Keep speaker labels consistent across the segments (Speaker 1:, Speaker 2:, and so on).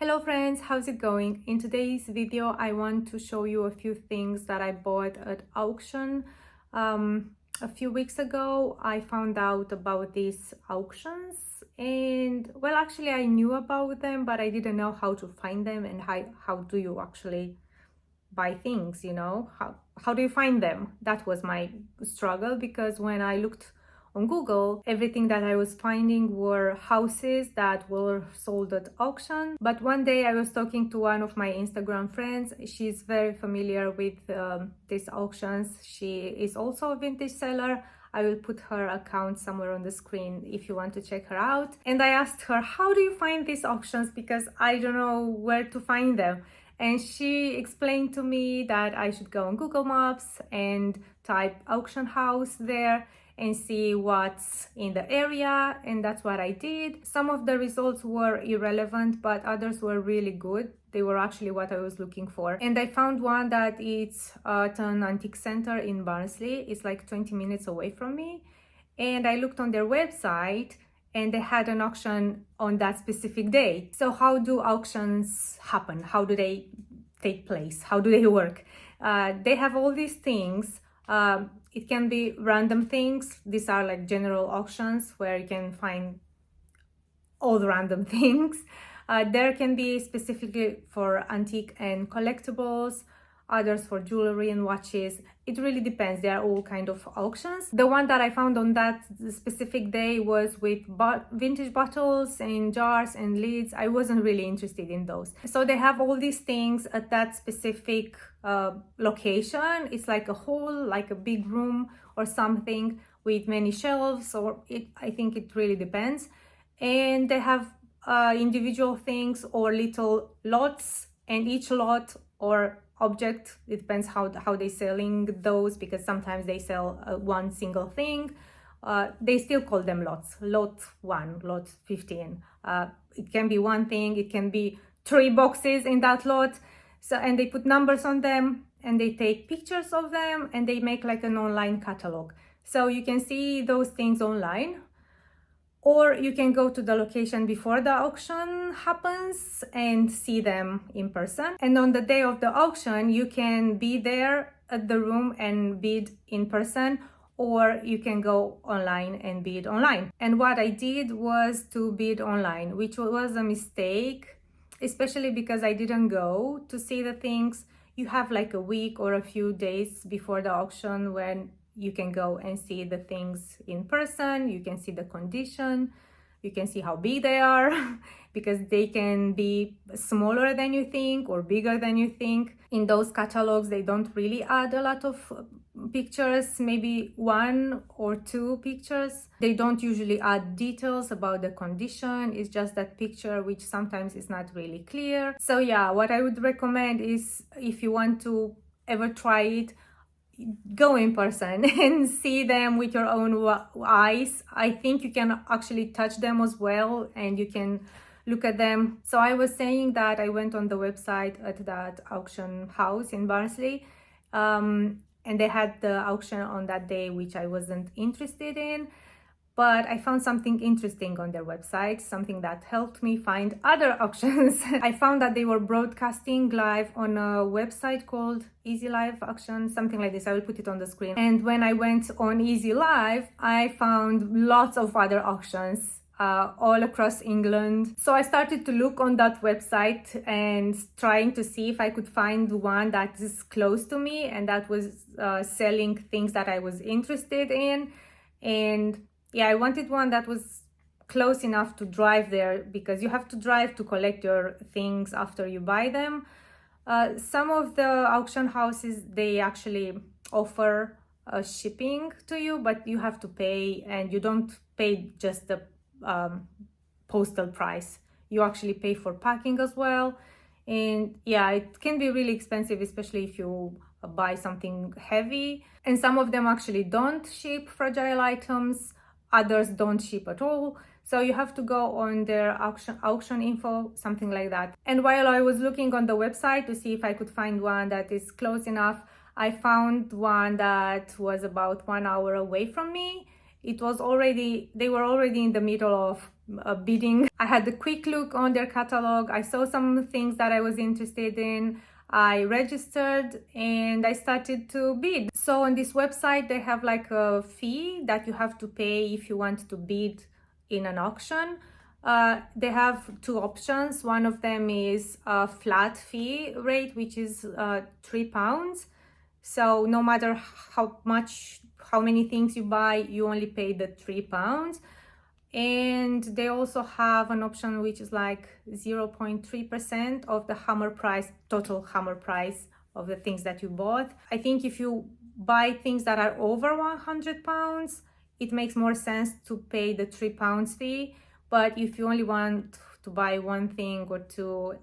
Speaker 1: Hello friends, how's it going? In today's video I want to show you a few things that I bought at auction. A few weeks ago I found out about these auctions and well, actually I knew about them, but I didn't know how to find them and how do you actually buy things, how do you find them? That was my struggle, because when I looked on Google, everything that I was finding were houses that were sold at auction. But one day I was talking to one of my Instagram friends. She's very familiar with these auctions. She is also a vintage seller. I will put her account somewhere on the screen if you want to check her out. And I asked her, how do you find these auctions? Because I don't know where to find them. And she explained to me that I should go on Google Maps and type auction house there and see what's in the area, and that's what I did. Some of the results were irrelevant, but others were really good. They were actually what I was looking for. And I found one that it's at an antique center in Barnsley. It's like 20 minutes away from me. And I looked on their website and they had an auction on that specific day. So how do auctions happen? How do they take place? How do they work? They have all these things. It can be random things. These are like general auctions where you can find all the random things. There can be specifically for antique and collectibles, others for jewelry and watches. It really depends. They are all kind of auctions. The one that I found on that specific day was with vintage bottles and jars and lids. I wasn't really interested in those. So they have all these things at that specific location. It's like a hall, like a big room or something with many shelves, or I think it really depends. And they have individual things or little lots, and each lot or object, it depends how they're selling those, because sometimes they sell one single thing. They still call them lots. Lot 1, lot 15. It can be one thing, it can be 3 boxes in that lot. So, and they put numbers on them and they take pictures of them and they make like an online catalog. So you can see those things online, or you can go to the location before the auction happens and see them in person. And on the day of the auction, you can be there at the room and bid in person, or you can go online and bid online. And what I did was to bid online, which was a mistake, especially because I didn't go to see the things. You have like a week or a few days before the auction when you can go and see the things in person. You can see the condition, you can see how big they are, because they can be smaller than you think or bigger than you think. In those catalogs, they don't really add a lot of pictures, maybe 1 or 2 pictures. They don't usually add details about the condition. It's just that picture, which sometimes is not really clear. So yeah, what I would recommend is, if you want to ever try it, go in person and see them with your own eyes. I think you can actually touch them as well, and you can look at them. So I was saying that I went on the website at that auction house in Barnsley, and they had the auction on that day, which I wasn't interested in. But I found something interesting on their website, something that helped me find other auctions. I found that they were broadcasting live on a website called Easy Live Auction, something like this. I will put it on the screen. And when I went on Easy Live, I found lots of other auctions all across England. So I started to look on that website and trying to see if I could find one that is close to me and that was selling things that I was interested in. And yeah, I wanted one that was close enough to drive there, because you have to drive to collect your things after you buy them. Some of the auction houses, they actually offer shipping to you, but you have to pay, and you don't pay just the postal price. You actually pay for packing as well. And yeah, it can be really expensive, especially if you buy something heavy. And some of them actually don't ship fragile items. Others don't ship at all. So you have to go on their auction info, something like that. And while I was looking on the website to see if I could find one that is close enough, I found one that was about 1 hour away from me. They were already in the middle of bidding. I had a quick look on their catalog. I saw some things that I was interested in. I registered and I started to bid. So on this website, they have like a fee that you have to pay if you want to bid in an auction. They have two options. One of them is a flat fee rate, which is £3. So no matter how many things you buy, you only pay the £3. And they also have an option which is like 0.3% of the total hammer price of the things that you bought. I think if you buy things that are over £100, it makes more sense to pay the £3 fee. But if you only want to buy one thing or two,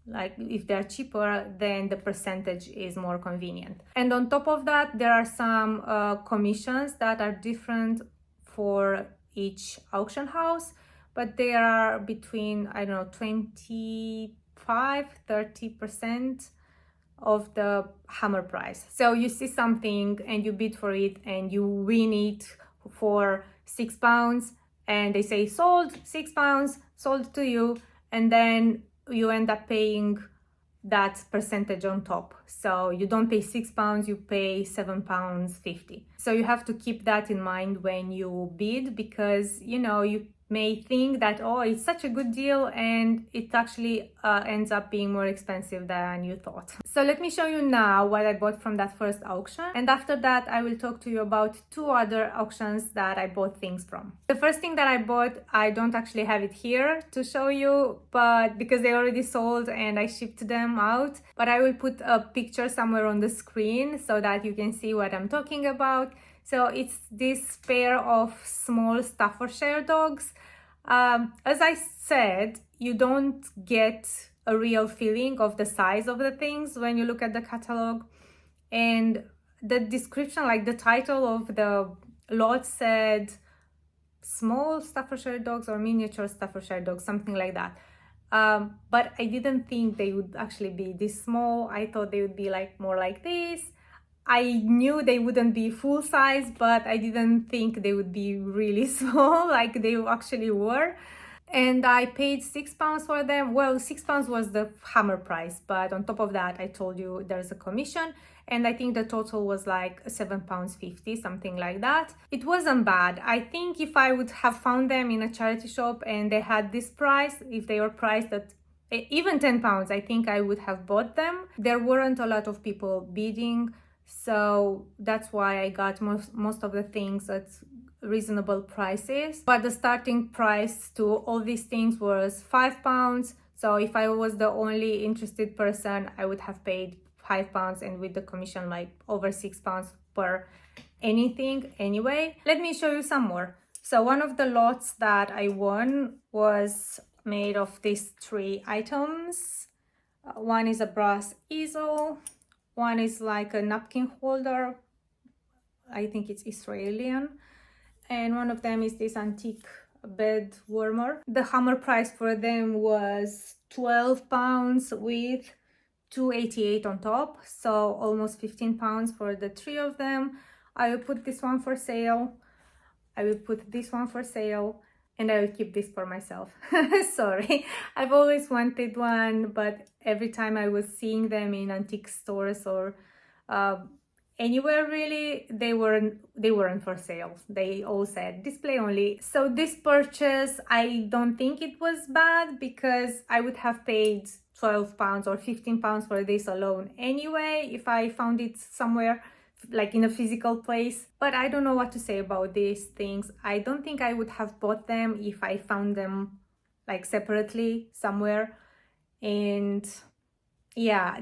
Speaker 1: like if they're cheaper, then the percentage is more convenient. And on top of that, there are some commissions that are different for each auction house, but they are between, I don't know, 25-30% of the hammer price. So you see something and you bid for it and you win it for £6, and they say sold, £6, sold to you, and then you end up paying that percentage on top. So you don't pay £6, you pay £7.50. So you have to keep that in mind when you bid, because you know, you may think that, oh, it's such a good deal, and it actually ends up being more expensive than you thought. So let me show you now what I bought from that first auction, and after that I will talk to you about two other auctions that I bought things from. The first thing that I bought, I don't actually have it here to show you, but because they already sold and I shipped them out, but I will put a picture somewhere on the screen so that you can see what I'm talking about. So it's this pair of small Staffordshire dogs. As I said, you don't get a real feeling of the size of the things when you look at the catalog. And the description, like the title of the lot said small Staffordshire dogs or miniature Staffordshire dogs, something like that. But I didn't think they would actually be this small. I thought they would be like more like this. I knew they wouldn't be full size, but I didn't think they would be really small like they actually were. And I paid £6 for them. Well, £6 was the hammer price, but on top of that, I told you there's a commission, and I think the total was like £7.50, something like that. It wasn't bad. I think if I would have found them in a charity shop and they had this price, if they were priced at even £10, I think I would have bought them. There weren't a lot of people bidding, so that's why I got most of the things at reasonable prices. But the starting price to all these things was £5. So if I was the only interested person, I would have paid £5, and with the commission like over £6 per anything anyway. Let me show you some more. So one of the lots that I won was made of these three items. One is a brass easel, one is like a napkin holder, I think it's Israeli, and one of them is this antique bed warmer. The hammer price for them was £12 with £2.88 on top, so almost £15 for the three of them. I will put this one for sale, I will put this one for sale, and I will keep this for myself. Sorry, I've always wanted one, but every time I was seeing them in antique stores or anywhere really, they weren't for sale. They all said display only. So this purchase, I don't think it was bad, because I would have paid £12 or £15 for this alone anyway if I found it somewhere like in a physical place. But I don't know what to say about these things. I don't think I would have bought them if I found them like separately somewhere. And yeah,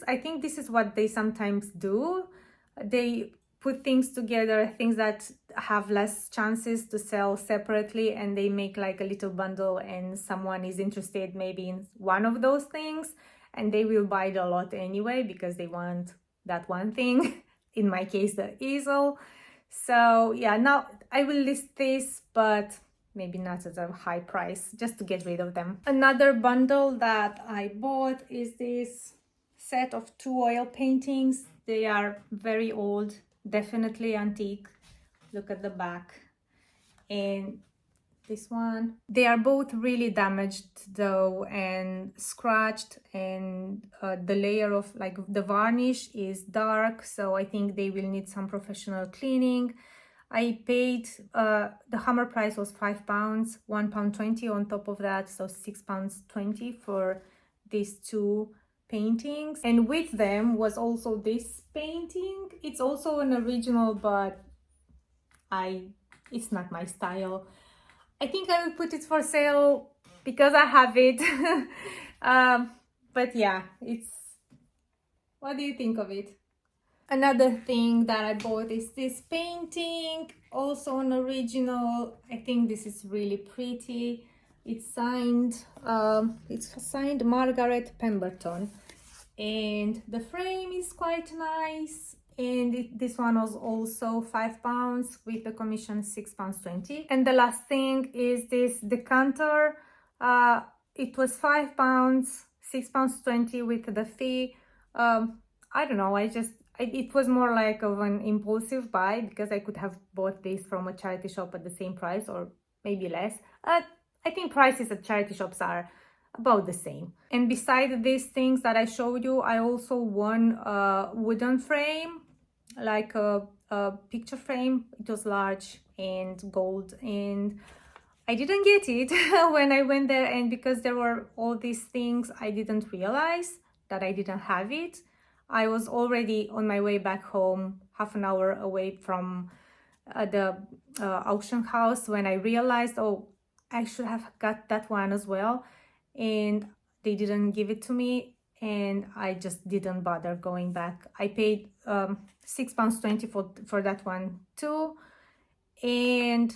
Speaker 1: I think this is what they sometimes do. They put things together, things that have less chances to sell separately, and they make like a little bundle, and someone is interested maybe in one of those things, and they will buy the lot anyway because they want that one thing. In my case, the easel. So yeah, now I will list this, but maybe not at a high price, just to get rid of them. Another bundle that I bought is this set of 2 oil paintings. They are very old, definitely antique. Look at the back. And this one. They are both really damaged though and scratched, and the layer of like the varnish is dark, so I think they will need some professional cleaning. I paid, the hammer price was £5, £1.20 on top of that, so £6.20 for these two paintings. And with them was also this painting. It's also an original, but it's not my style. I think I will put it for sale because I have it. But yeah, what do you think of it? Another thing that I bought is this painting, also an original. I think this is really pretty. It's signed Margaret Pemberton, and the frame is quite nice. And this one was also £5 with the commission £6.20. And the last thing is this decanter. It was £5, £6.20 with the fee. I don't know, it was more like of an impulsive buy because I could have bought this from a charity shop at the same price or maybe less. I think prices at charity shops are about the same. And beside these things that I showed you, I also won a wooden frame, like a picture frame. It was large and gold, and I didn't get it when I went there, and because there were all these things, I didn't realize that I didn't have it. I was already on my way back home, half an hour away from the auction house, when I realized, oh, I should have got that one as well. And they didn't give it to me, and I just didn't bother going back. I paid £6.20 for that one too. And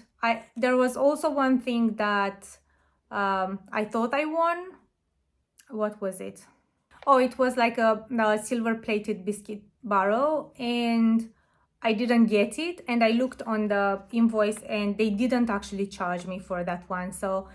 Speaker 1: there was also one thing that I thought I won. What was it? Oh, it was like a silver plated biscuit barrel, and I didn't get it. And I looked on the invoice and they didn't actually charge me for that one. So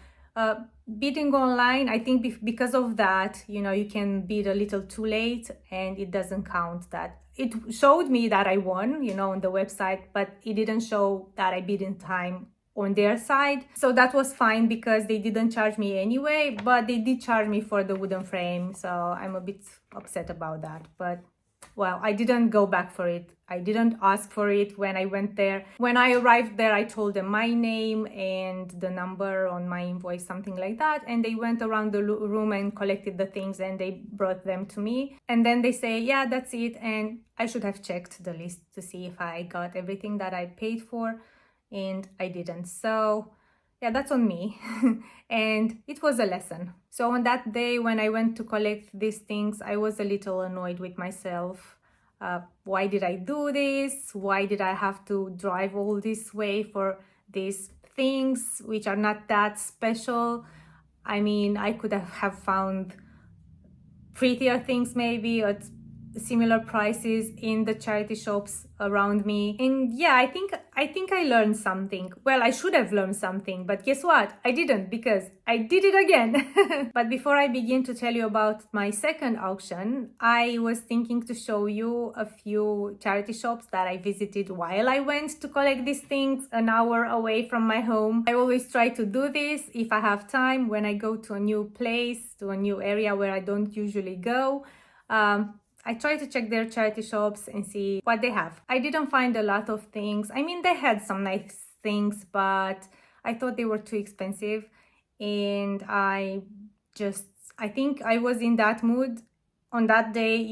Speaker 1: bidding online, I think because of that, you can bid a little too late and it doesn't count that. It showed me that I won, on the website, but it didn't show that I bid in time on their side. So that was fine because they didn't charge me anyway, but they did charge me for the wooden frame. So I'm a bit upset about that. But well, I didn't go back for it. I didn't ask for it when I went there. When I arrived there, I told them my name and the number on my invoice, something like that. And they went around the room and collected the things and they brought them to me. And then they say, yeah, that's it. And I should have checked the list to see if I got everything that I paid for. And I didn't. So yeah, that's on me. And it was a lesson. So on that day when I went to collect these things, I was a little annoyed with myself. Why did I do this? Why did I have to drive all this way for these things which are not that special? I mean, I could have found prettier things maybe at similar prices in the charity shops around me. And yeah, I think I learned something. Well, I should have learned something, but guess what? I didn't, because I did it again. But before I begin to tell you about my second auction, I was thinking to show you a few charity shops that I visited while I went to collect these things an hour away from my home. I always try to do this if I have time, when I go to a new place, to a new area where I don't usually go. I try to check their charity shops and see what they have. I didn't find a lot of things. I mean, they had some nice things, but I thought they were too expensive. And I think I was in that mood on that day.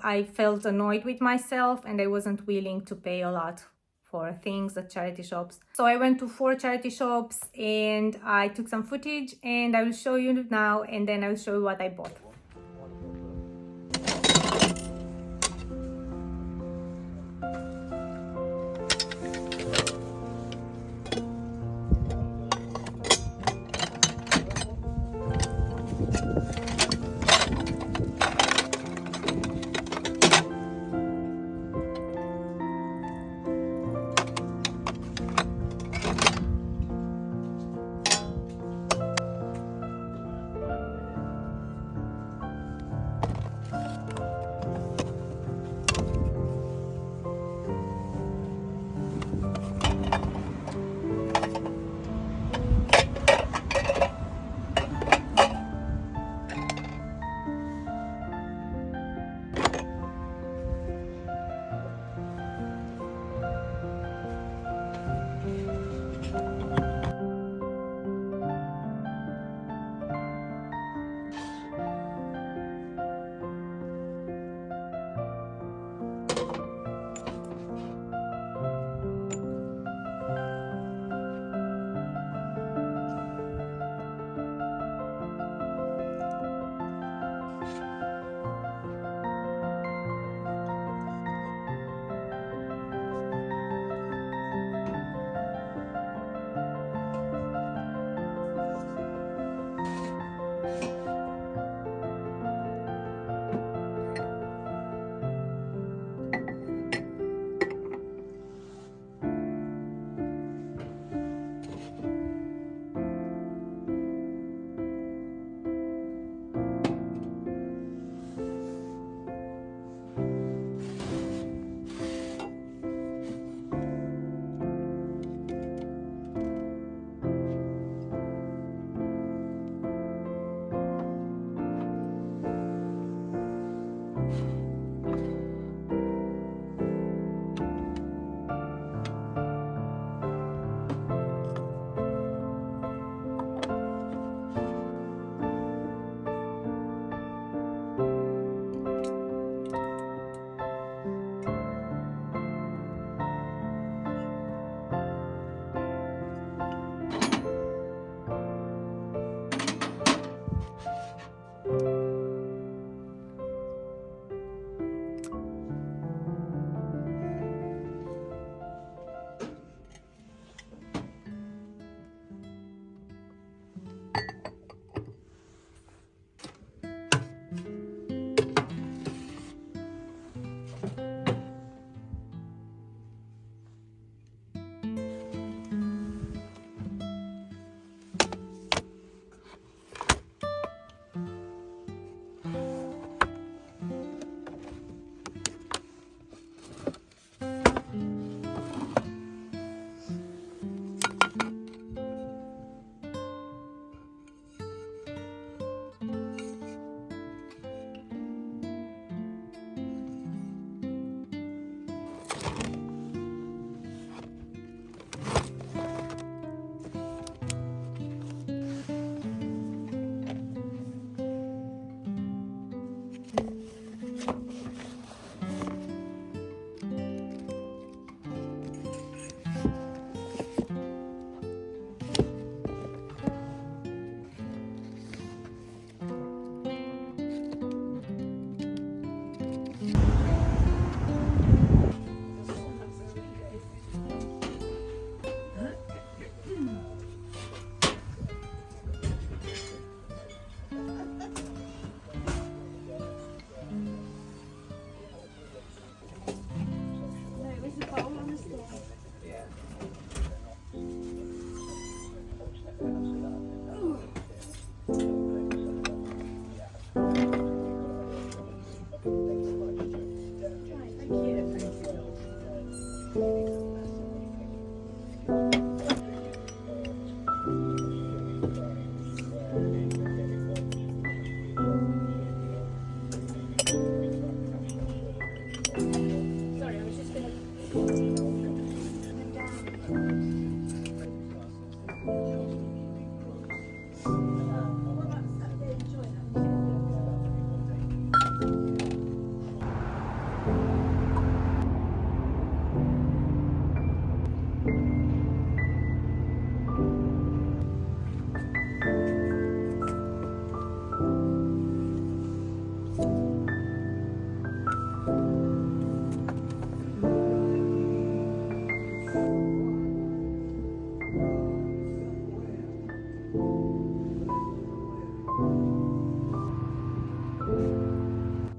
Speaker 1: I felt annoyed with myself and I wasn't willing to pay a lot for things at charity shops. So I went to 4 charity shops and I took some footage, and I will show you now, and then I will show you what I bought.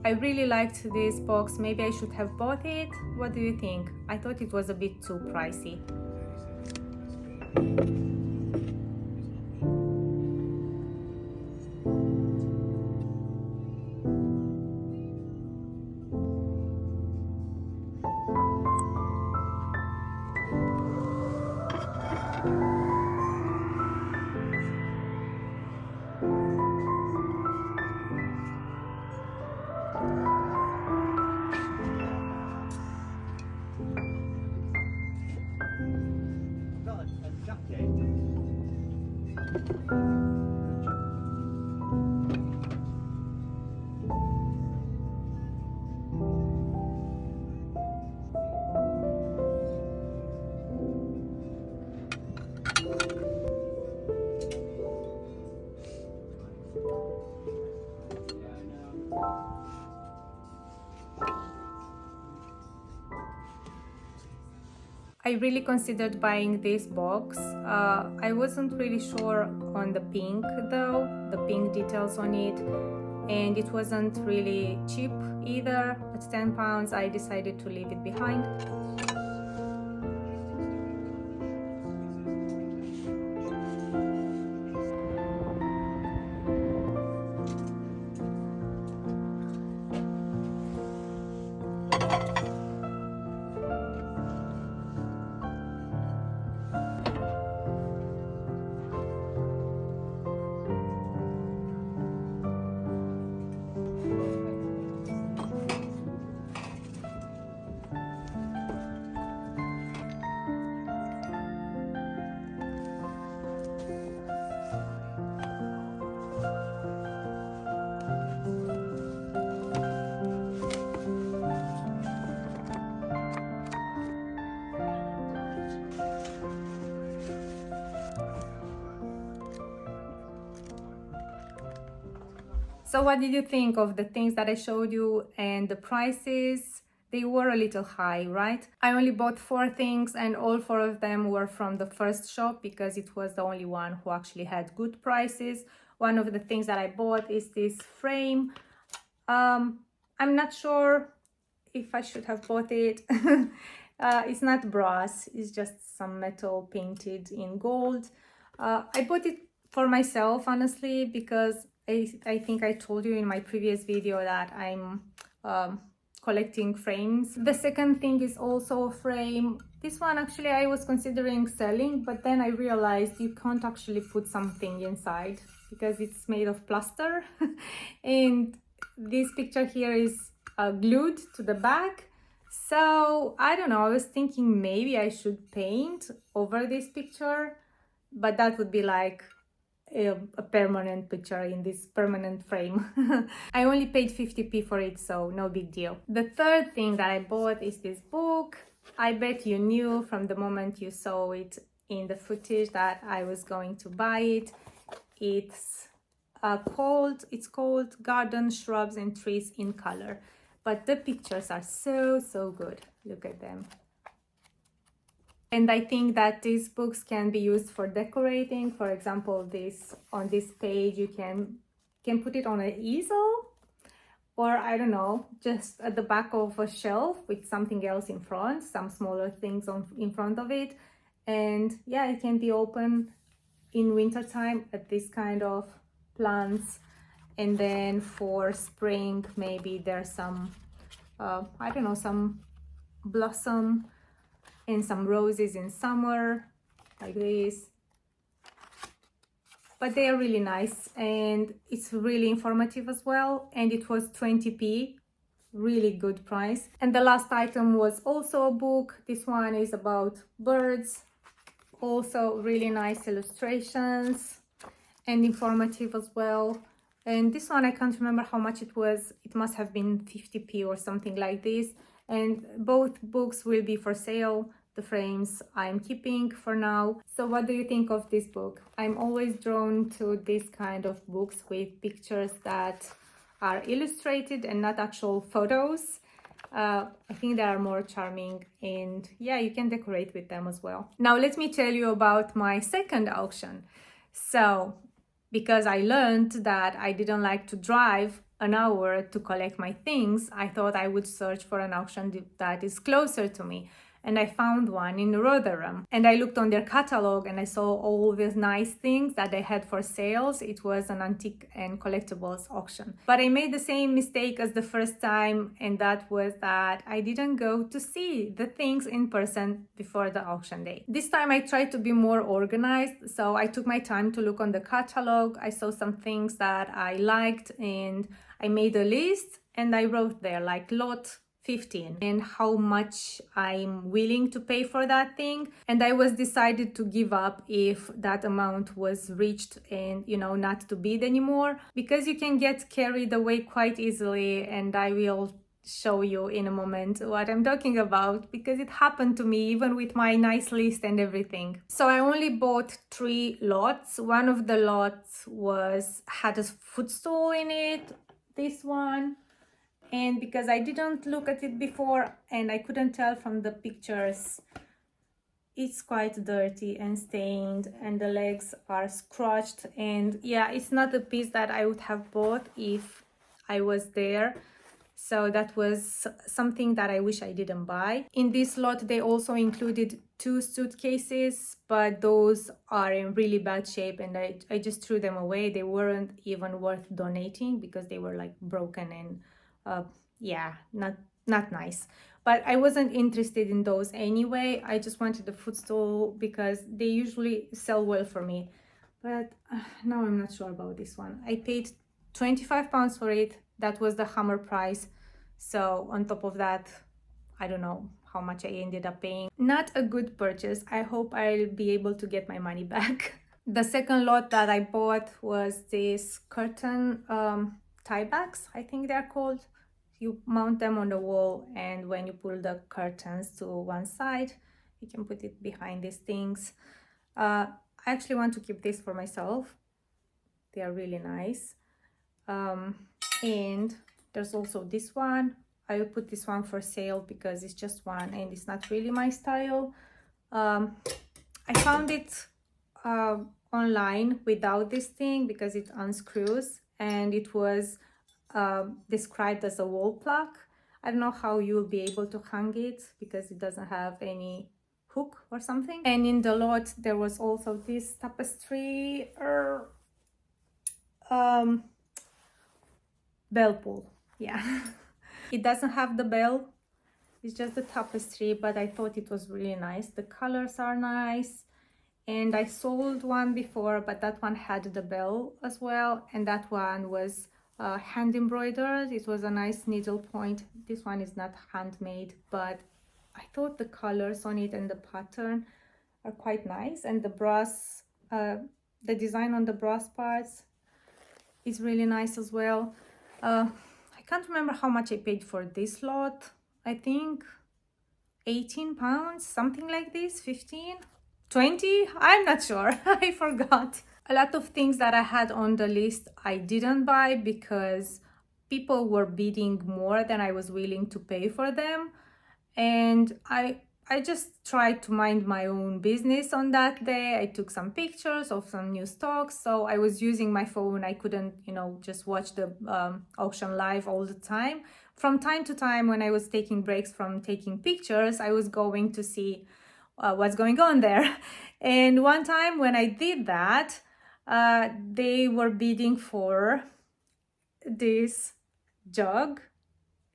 Speaker 1: I really liked this box. Maybe I should have bought it. What do you think? I thought it was a bit too pricey. I really considered buying this box. I wasn't really sure on the pink though, the pink details on it, and it wasn't really cheap either. At £10 I decided to leave it behind. So what did you think of the things that I showed you and the prices? They were a little high, right? I only bought 4 things and all 4 of them were from the first shop because it was the only one who actually had good prices. One of the things that I bought is this frame. I'm not sure if I should have bought it. It's not brass, it's just some metal painted in gold. I bought it for myself, honestly, because I think I told you in my previous video that I'm collecting frames. The second thing is also a frame. This one actually I was considering selling, but then I realized you can't actually put something inside because it's made of plaster. And this picture here is glued to the back. So I don't know, I was thinking maybe I should paint over this picture, but that would be like a permanent picture in this permanent frame. I only paid 50p for it, so no big deal. The third thing that I bought is this book. I bet you knew from the moment you saw it in the footage that I was going to buy it. It's called Garden, Shrubs and Trees in Color, but the pictures are so good. Look at them. And I think that these books can be used for decorating. For example, on this page you can put it on an easel, or I don't know, just at the back of a shelf with something else in front, some smaller things in front of it. And yeah, it can be open in winter time at this kind of plants, and then for spring maybe there's some I don't know, some blossom and some roses in summer like this. But they are really nice and it's really informative as well, and it was 20p, really good price. And the last item was also a book. This one is about birds, also really nice illustrations and informative as well. And this one I can't remember how much it was. It must have been 50p or something like this. And both books will be for sale. The frames I'm keeping for now. So what do you think of this book? I'm always drawn to this kind of books with pictures that are illustrated and not actual photos. I think they are more charming, and yeah, you can decorate with them as well. Now let me tell you about my second auction. So because I learned that I didn't like to drive an hour to collect my things, I thought I would search for an auction that is closer to me. And I found one in Rotherham. And I looked on their catalog and I saw all these nice things that they had for sales. It was an antique and collectibles auction. But I made the same mistake as the first time, and that was that I didn't go to see the things in person before the auction day. This time I tried to be more organized, so I took my time to look on the catalog. I saw some things that I liked and I made a list and I wrote there like lot 15 and how much I'm willing to pay for that thing. And I was decided to give up if that amount was reached and, you know, not to bid anymore, because you can get carried away quite easily. And I will show you in a moment what I'm talking about, because it happened to me even with my nice list and everything. So I only bought 3 lots. One of the lots had a footstool in it, this one. And because I didn't look at it before and I couldn't tell from the pictures, it's quite dirty and stained and the legs are scratched. And yeah, it's not a piece that I would have bought if I was there. So that was something that I wish I didn't buy. In this lot, they also included 2 suitcases, but those are in really bad shape and I just threw them away. They weren't even worth donating because they were like broken and yeah, not nice. But I wasn't interested in those anyway. I just wanted the footstool because they usually sell well for me. But now I'm not sure about this one. I paid £25 for it. That was the hammer price. So on top of that, I don't know how much I ended up paying. Not a good purchase. I hope I'll be able to get my money back. The second lot that I bought was this curtain tie backs, I think they're called. You mount them on the wall, and when you pull the curtains to one side, you can put it behind these things. I actually want to keep this for myself. They are really nice. And there's also this one. I will put this one for sale because it's just one and it's not really my style. I found it online without this thing because it unscrews, and it was described as a wall plaque. I don't know how you'll be able to hang it because it doesn't have any hook or something. And in the lot there was also this tapestry bell pull. Yeah. It doesn't have the bell, it's just the tapestry, but I thought it was really nice. The colors are nice. And I sold one before, but that one had the bell as well, and that one was hand embroidered. It was a nice needle point. This one is not handmade, but I thought the colors on it and the pattern are quite nice, and the brass, the design on the brass parts is really nice as well. I can't remember how much I paid for this lot. I think £18, something like this, 15, 20, I'm not sure. I forgot. A lot of things that I had on the list I didn't buy because people were bidding more than I was willing to pay for them, and I just tried to mind my own business on that day. I took some pictures of some new stocks, so I was using my phone. I couldn't, you know, just watch the auction live all the time. From time to time, when I was taking breaks from taking pictures, I was going to see what's going on there. And one time when I did that, they were bidding for this jug.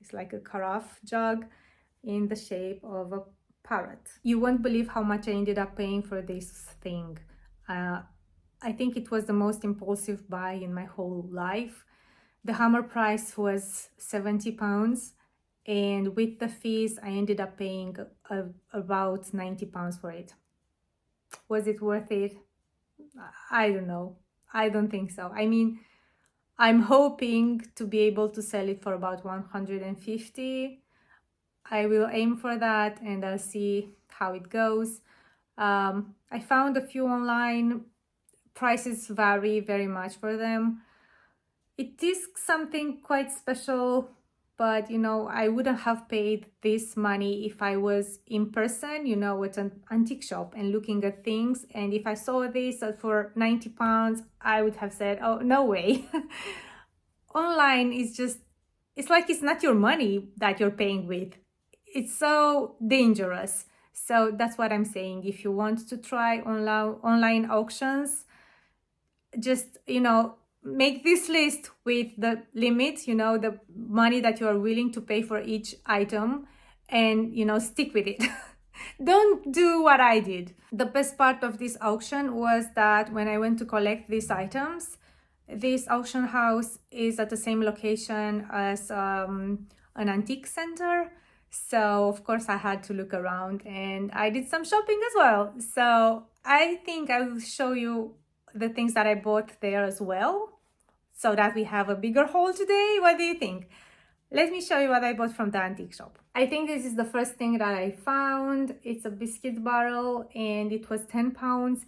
Speaker 1: It's like a carafe jug in the shape of a parrot. You won't believe how much I ended up paying for this thing. I think it was the most impulsive buy in my whole life. The hammer price was £70, and with the fees I ended up paying about £90 for it. Was it worth it? I don't know. I don't think so. I mean, I'm hoping to be able to sell it for about 150. I will aim for that and I'll see how it goes. I found a few online. Prices vary very much for them. It is something quite special, but you know, I wouldn't have paid this money if I was in person, you know, at an antique shop and looking at things. And if I saw this for £90, I would have said, oh, no way. online is just, it's like it's not your money that you're paying with. It's so dangerous. So that's what I'm saying. If you want to try online auctions, just, make this list with the limit, the money that you are willing to pay for each item, and, stick with it. Don't do what I did. The best part of this auction was that when I went to collect these items, this auction house is at the same location as an antique center. So of course I had to look around, and I did some shopping as well. So I think I will show you the things that I bought there as well, so that we have a bigger haul today. What do you think? Let me show you what I bought from the antique shop. I think this is the first thing that I found. It's a biscuit barrel, and it was £10.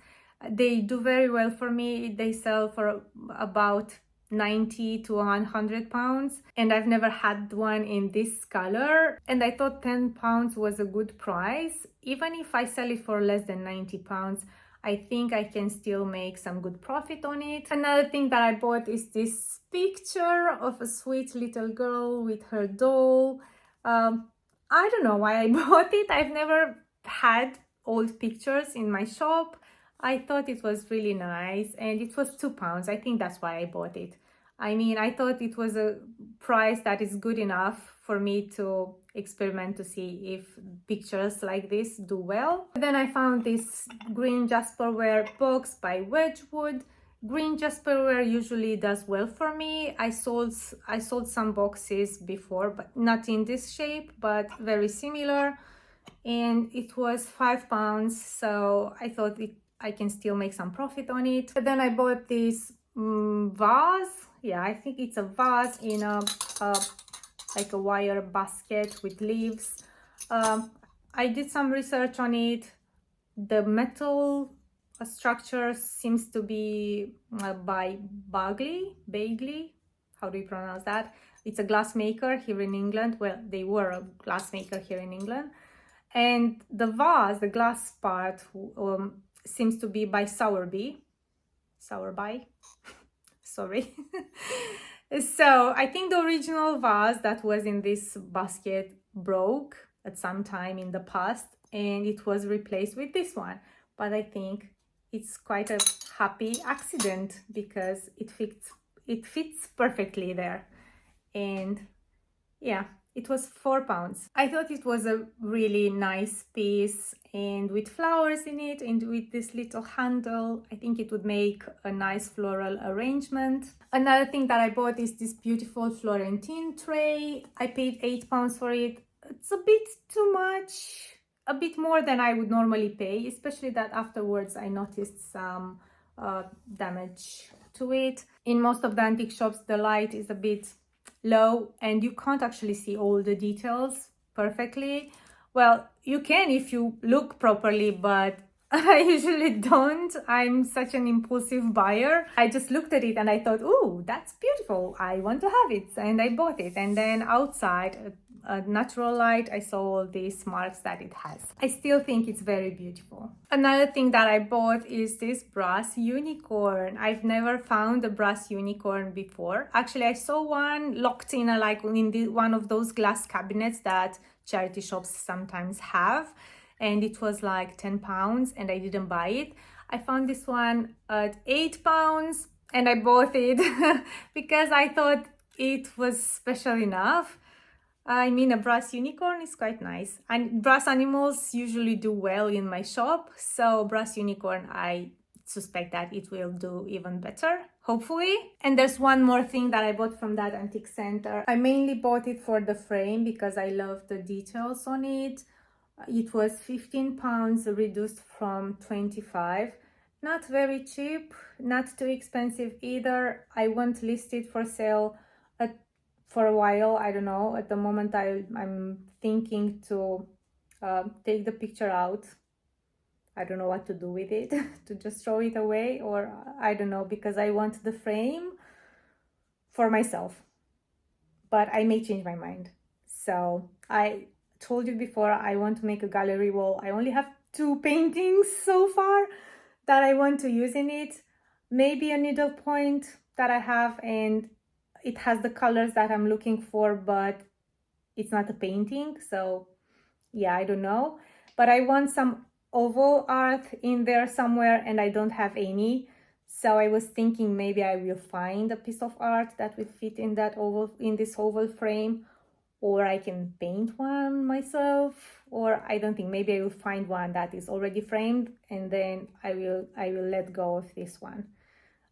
Speaker 1: They do very well for me. They sell for about 90 to 100 pounds, and I've never had one in this color, and I thought £10 was a good price. Even if I sell it for less than 90 pounds, I think I can still make some good profit on it. Another thing that I bought is this picture of a sweet little girl with her doll. I don't know why I bought it. I've never had old pictures in my shop. I thought it was really nice, and it was £2. I think that's why I bought it. I mean, I thought it was a price that is good enough for me to experiment to see if pictures like this do well. Then I found this green Jasperware box by Wedgwood. Green Jasperware usually does well for me. I sold some boxes before, but not in this shape, but very similar. And it was £5, so I thought I can still make some profit on it. But then I bought this vase. Yeah, I think it's a vase in a like a wire basket with leaves. I did some research on it. The metal structure seems to be by Bagley. How do you pronounce that? It's a glass maker here in England. Well, they were a glass maker here in England. And the vase, the glass part, seems to be by Sowerby. Sorry. So I think the original vase that was in this basket broke at some time in the past, and it was replaced with this one. But I think it's quite a happy accident because it fits perfectly there. And yeah, it was £4. I thought it was a really nice piece, and with flowers in it and with this little handle, I think it would make a nice floral arrangement. Another thing that I bought is this beautiful Florentine tray. I paid £8 for it. It's a bit too much, a bit more than I would normally pay, especially that afterwards I noticed some damage to it. In most of the antique shops, the light is a bit low and you can't actually see all the details perfectly. Well, you can if you look properly, but I usually don't. I'm such an impulsive buyer. I just looked at it and I thought, oh, that's beautiful, I want to have it, and I bought it. And then outside, a natural light, I saw all these marks that it has. I still think it's very beautiful. Another thing that I bought is this brass unicorn. I've never found a brass unicorn before. Actually, I saw one locked in one of those glass cabinets that charity shops sometimes have, and it was like £10 and I didn't buy it. I found this one at £8 and I bought it because I thought it was special enough. I mean, a brass unicorn is quite nice, and brass animals usually do well in my shop, so brass unicorn, I suspect that it will do even better, hopefully. And there's one more thing that I bought from that antique center. I mainly bought it for the frame because I love the details on it. It was £15 reduced from 25. Not very cheap, not too expensive either. I won't list it for sale for a while. I don't know. At the moment, I'm thinking to take the picture out. I don't know what to do with it, to just throw it away, or I don't know, because I want the frame for myself. But I may change my mind. So I told you before, I want to make a gallery wall. I only have 2 paintings so far that I want to use in it. Maybe a needlepoint that I have, and it has the colors that I'm looking for, but it's not a painting. So yeah, I don't know. But I want some oval art in there somewhere, and I don't have any. So I was thinking maybe I will find a piece of art that will fit in that oval, in this oval frame, or I can paint one myself, or I don't think, maybe I will find one that is already framed, and then I will let go of this one.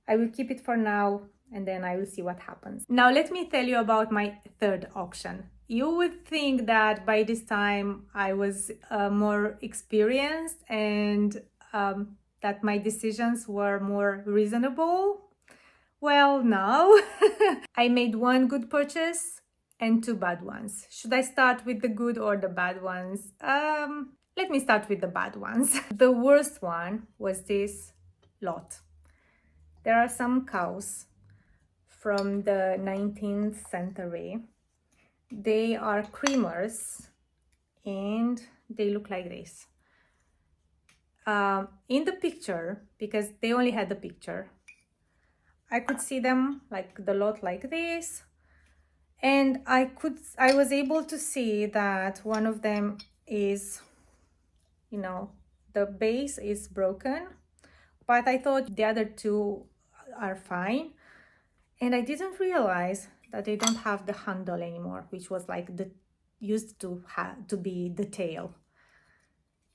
Speaker 1: I will keep it for now, and then I will see what happens. Now let me tell you about my third auction. You would think that by this time I was more experienced, and that my decisions were more reasonable. Well, no. I made one good purchase and two bad ones. Should I start with the good or the bad ones? Let me start with the bad ones. The worst one was this lot. There are some cows from the 19th century. They are creamers and they look like this. In the picture, because they only had the picture, I could see them like the lot like this, and I was able to see that one of them is, you know, the base is broken, but I thought the other two are fine. And I didn't realize that they don't have the handle anymore, which was like the used to be the tail.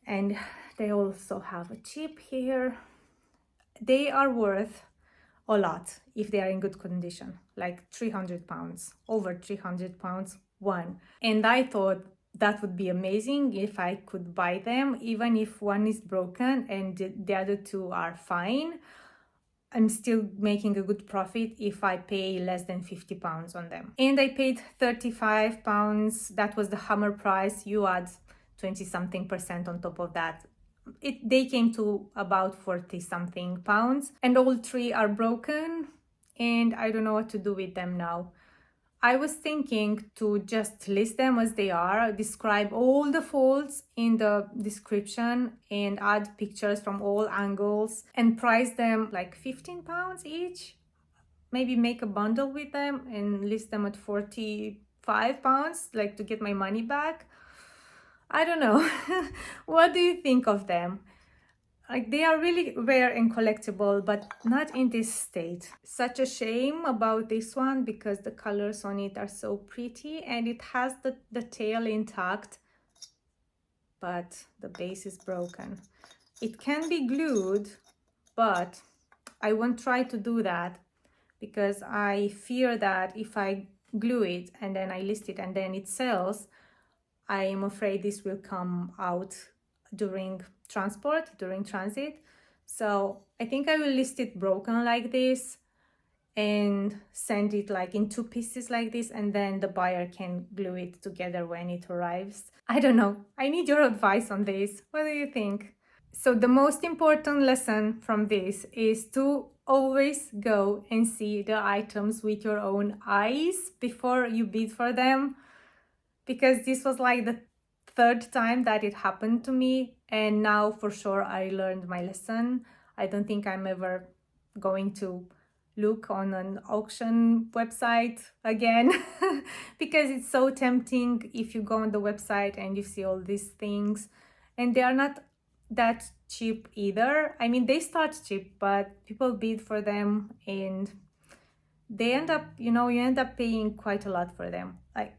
Speaker 1: And they also have a chip here. They are worth a lot if they are in good condition, like 300 pounds, over 300 pounds one. And I thought that would be amazing if I could buy them, even if one is broken and the other two are fine. I'm still making a good profit if I pay less than 50 pounds on them. And I paid 35 pounds. That was the hammer price. You add 20 something percent on top of that. They came to about 40 something pounds, and all three are broken, and I don't know what to do with them now. I was thinking to just list them as they are, describe all the faults in the description, and add pictures from all angles and price them like 15 pounds each. Maybe make a bundle with them and list them at 45 pounds, like to get my money back. I don't know. What do you think of them? Like, they are really rare and collectible, but not in this state. Such a shame about this one because the colors on it are so pretty, and it has the tail intact, but the base is broken. It can be glued, but I won't try to do that because I fear that if I glue it and then I list it and then it sells, I am afraid this will come out during transit. So I think I will list it broken like this and send it like in two pieces like this, and then the buyer can glue it together when it arrives. I don't know. I need your advice on this. What do you think? So the most important lesson from this is to always go and see the items with your own eyes before you bid for them, because this was like the third time that it happened to me, and now for sure I learned my lesson. I don't think I'm ever going to look on an auction website again because it's so tempting if you go on the website and you see all these things, and they are not that cheap either. I mean, they start cheap, but people bid for them and they end up, you end up paying quite a lot for them. Like,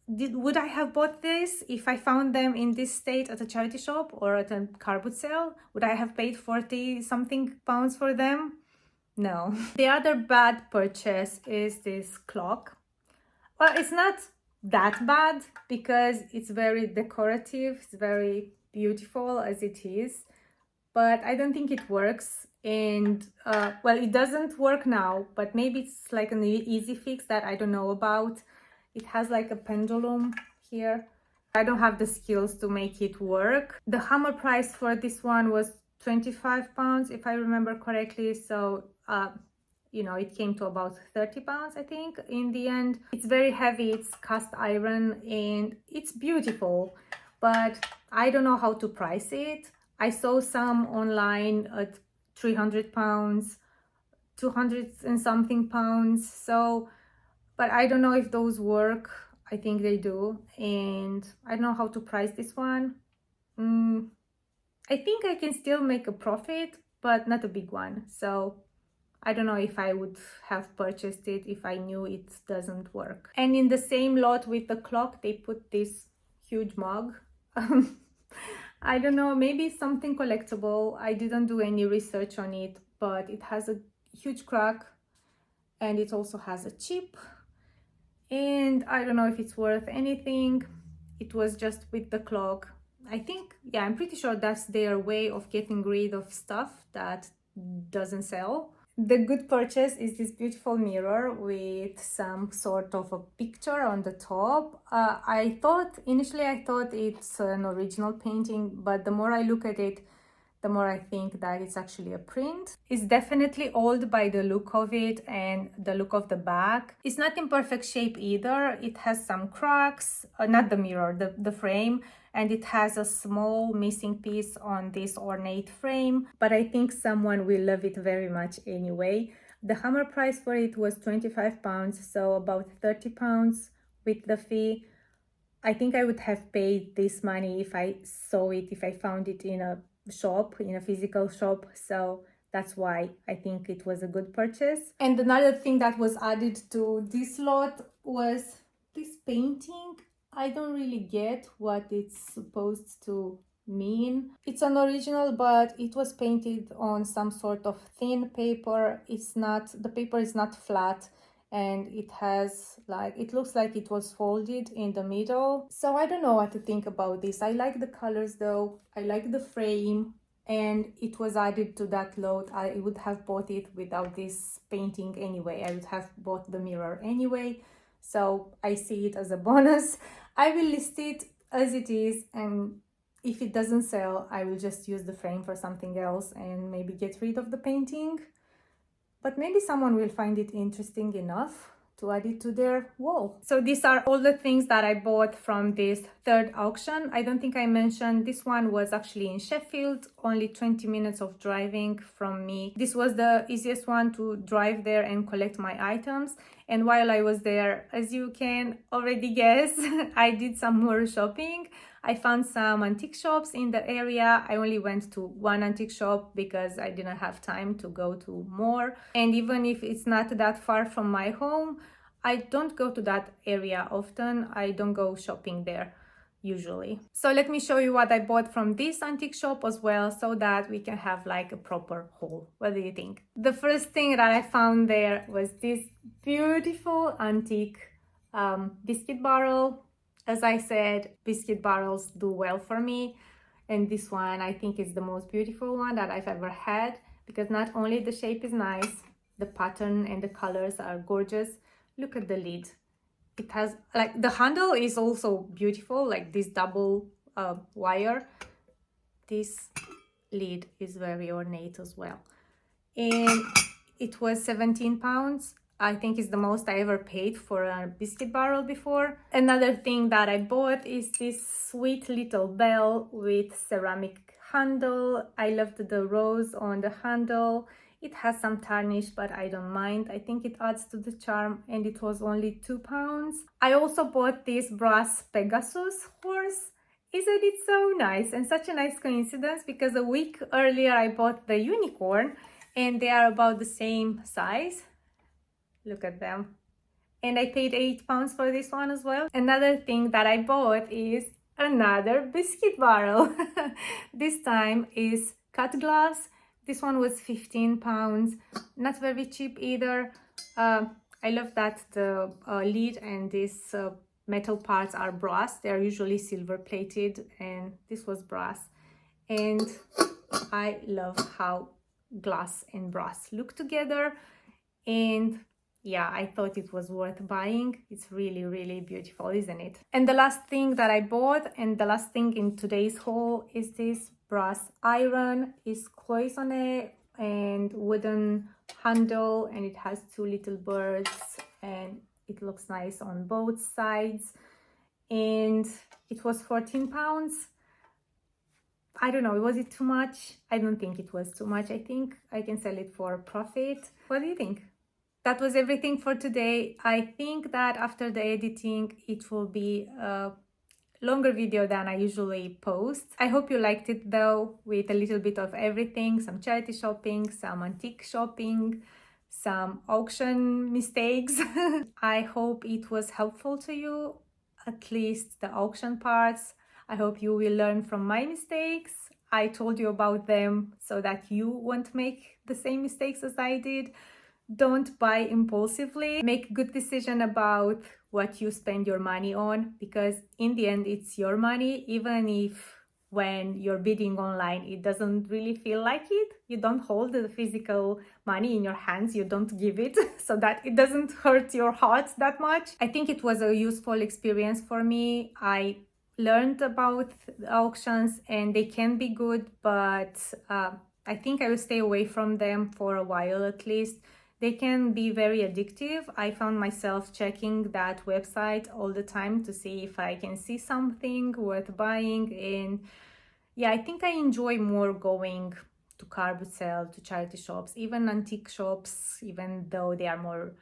Speaker 1: would I have bought this if I found them in this state at a charity shop or at a car boot sale? Would I have paid 40 something pounds for them? No. The other bad purchase is this clock. Well, it's not that bad because it's very decorative, it's very beautiful as it is, but I don't think it works. And well, it doesn't work now, but maybe it's like an easy fix that I don't know about. It has like a pendulum here. I don't have the skills to make it work. The hammer price for this one was 25 pounds, if I remember correctly. So, it came to about 30 pounds, I think, in the end. It's very heavy, it's cast iron, and it's beautiful, but I don't know how to price it. I saw some online at 300 pounds, 200 and something pounds. So but I don't know if those work. I think they do, and I don't know how to price this one. I think I can still make a profit, but not a big one. So I don't know if I would have purchased it if I knew it doesn't work. And in the same lot with the clock, they put this huge mug. I don't know, maybe something collectible. I didn't do any research on it, but it has a huge crack and it also has a chip. And I don't know if it's worth anything. It was just with the clock. I think, yeah, I'm pretty sure that's their way of getting rid of stuff that doesn't sell. The good purchase is this beautiful mirror with some sort of a picture on the top. Initially I thought it's an original painting, but the more I look at it, the more I think that it's actually a print. It's definitely old by the look of it and the look of the back. It's not in perfect shape either. It has some cracks, not the mirror, the frame, and it has a small missing piece on this ornate frame, but I think someone will love it very much anyway. The hammer price for it was £25, so about £30 with the fee. I think I would have paid this money if I saw it, if I found it in a shop, in a physical shop. So that's why I think it was a good purchase. And another thing that was added to this lot was this painting. I don't really get what it's supposed to mean. It's an original, but it was painted on some sort of thin paper. The paper is not flat, and it looks like it was folded in the middle. So I don't know what to think about this. I like the colors though. I like the frame, and it was added to that lot. I would have bought it without this painting anyway. I would have bought the mirror anyway. So I see it as a bonus. I will list it as it is, and if it doesn't sell, I will just use the frame for something else and maybe get rid of the painting. But maybe someone will find it interesting enough to add it to their wall. So these are all the things that I bought from this third auction. I don't think I mentioned this one was actually in Sheffield, only 20 minutes of driving from me. This was the easiest one to drive there and collect my items. And while I was there, as you can already guess, I did some more shopping. I found some antique shops in the area. I only went to one antique shop because I didn't have time to go to more. And even if it's not that far from my home, I don't go to that area often. I don't go shopping there usually. So let me show you what I bought from this antique shop as well, so that we can have like a proper haul. What do you think? The first thing that I found there was this beautiful antique biscuit barrel. As I said, biscuit barrels do well for me, and this one I think is the most beautiful one that I've ever had, because not only the shape is nice, the pattern and the colors are gorgeous. Look at the lid. It has like, the handle is also beautiful, like this double wire. This lid is very ornate as well, and it was £17. I think it's the most I ever paid for a biscuit barrel before. Another thing that I bought is this sweet little bell with ceramic handle. I loved the rose on the handle. It has some tarnish, but I don't mind. I think it adds to the charm, and it was only £2. I also bought this brass Pegasus horse. Isn't it so nice? And such a nice coincidence, because a week earlier I bought the unicorn, and they are about the same size. Look at them. And I paid £8 for this one as well. Another thing that I bought is another biscuit barrel. This time is cut glass. This one was £15. Not very cheap either. I love that the lid and this metal parts are brass. They are usually silver plated, and this was brass. And I love how glass and brass look together. And yeah, I thought it was worth buying. It's really, really beautiful, isn't it? And the last thing that I bought, and the last thing in today's haul, is this brass iron. It's cloisonné and wooden handle, and it has two little birds, and it looks nice on both sides. And it was £14. I don't know, was it too much? I don't think it was too much. I think I can sell it for a profit. What do you think? that was everything for today. I think that after the editing, it will be a longer video than I usually post. I hope you liked it though, with a little bit of everything, some charity shopping, some antique shopping, some auction mistakes. I hope it was helpful to you, at least the auction parts. I hope you will learn from my mistakes. I told you about them so that you won't make the same mistakes as I did. Don't buy impulsively. Make good decision about what you spend your money on, because in the end it's your money. Even if when you're bidding online it doesn't really feel like it, you don't hold the physical money in your hands, you don't give it so that it doesn't hurt your heart that much. I think it was a useful experience for me. I learned about auctions and they can be good, but I think I will stay away from them for a while at least. They can be very addictive. I found myself checking that website all the time to see if I can see something worth buying. And yeah, I think I enjoy more going to car boot sale, to charity shops, even antique shops, even though they are more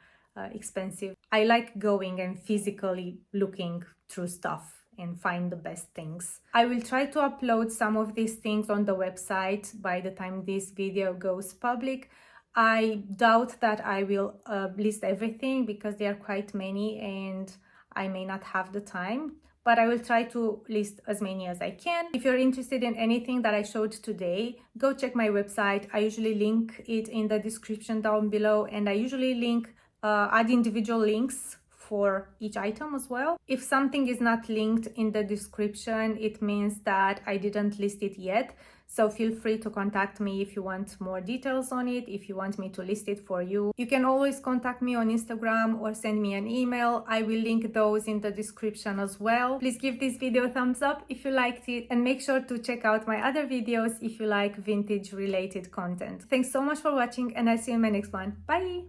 Speaker 1: expensive. I like going and physically looking through stuff and find the best things. I will try to upload some of these things on the website by the time this video goes public. I doubt that I will list everything because there are quite many and I may not have the time, but I will try to list as many as I can. If you're interested in anything that I showed today, go check my website. I usually link it in the description down below, and I usually add individual links for each item as well. If something is not linked in the description, it means that I didn't list it yet. So feel free to contact me if you want more details on it, if you want me to list it for you. You can always contact me on Instagram or send me an email. I will link those in the description as well. Please give this video a thumbs up if you liked it, and make sure to check out my other videos if you like vintage related content. Thanks so much for watching, and I'll see you in my next one. Bye!